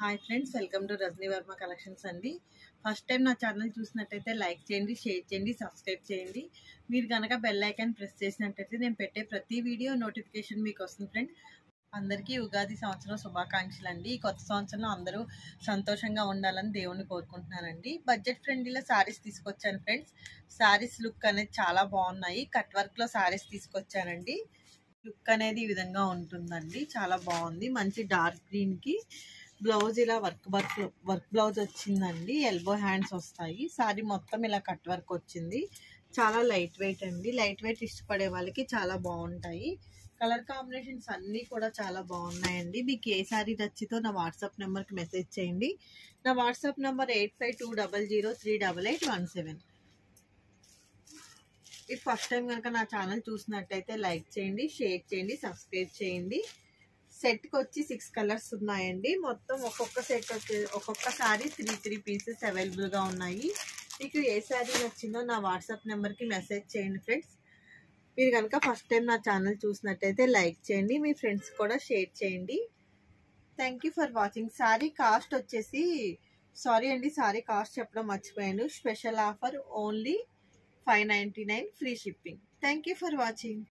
Hi friends, welcome to Rajani Varma collections అండి. First time నా channel చూసినట్టయితే లైక్ చేయండి, షేర్ చేయండి, సబ్స్క్రైబ్ చేయండి. మీరు కనుక బెల్ ఐకాన్ ప్రెస్ చేసినట్టయితే నేను పెట్టే ప్రతి వీడియో నోటిఫికేషన్ మీకు వస్తుంది. ఫ్రెండ్, అందరికీ ఉగాది సంవత్సరం శుభాకాంక్షలు అండి. ఈ కొత్త సంవత్సరంలో అందరూ సంతోషంగా ఉండాలని దేవుణ్ణి కోరుకుంటున్నానండి. బడ్జెట్ ఫ్రెండ్లీలో శారీస్ తీసుకొచ్చాను ఫ్రెండ్స్. శారీస్ లుక్ అనేది చాలా బాగున్నాయి. కట్ వర్క్లో శారీస్ తీసుకొచ్చానండి. లుక్ అనేది ఈ విధంగా ఉంటుందండి, చాలా బాగుంది. మంచి డార్క్ గ్రీన్కి బ్లౌజ్ ఇలా వర్క్ బ్లౌజ్ వచ్చిందండి. ఎల్బో హ్యాండ్స్ వస్తాయి. సారీ మొత్తం ఇలా కట్ వర్క్ వచ్చింది. చాలా లైట్ వెయిట్ అండి. లైట్ వెయిట్ ఇష్టపడే వాళ్ళకి చాలా బాగుంటాయి. కలర్ కాంబినేషన్స్ అన్నీ కూడా చాలా బాగున్నాయండి. మీకు ఏ సారీ నచ్చితో నా వాట్సాప్ నెంబర్కి మెసేజ్ చేయండి. నా వాట్సాప్ నెంబర్ 8520038817. ఇది ఫస్ట్ టైం కనుక నా ఛానల్ చూసినట్టయితే లైక్ చేయండి, షేర్ చేయండి, సబ్స్క్రైబ్ చేయండి. సెట్కి వచ్చి 6 కలర్స్ ఉన్నాయండి. మొత్తం ఒక్కొక్క సారీ 3 పీసెస్ అవైలబుల్గా ఉన్నాయి. మీకు ఏ శారీ నచ్చిందో నా వాట్సాప్ నెంబర్కి మెసేజ్ చేయండి ఫ్రెండ్స్. మీరు కనుక ఫస్ట్ టైం నా ఛానల్ చూసినట్టయితే లైక్ చేయండి, మీ ఫ్రెండ్స్ కూడా షేర్ చేయండి. Thank you for watching. Sorry cost వచ్చేసి సారీ కాస్ట్ చెప్పడం మర్చిపోయాను. Special offer only $599 free shipping. Thank you for watching.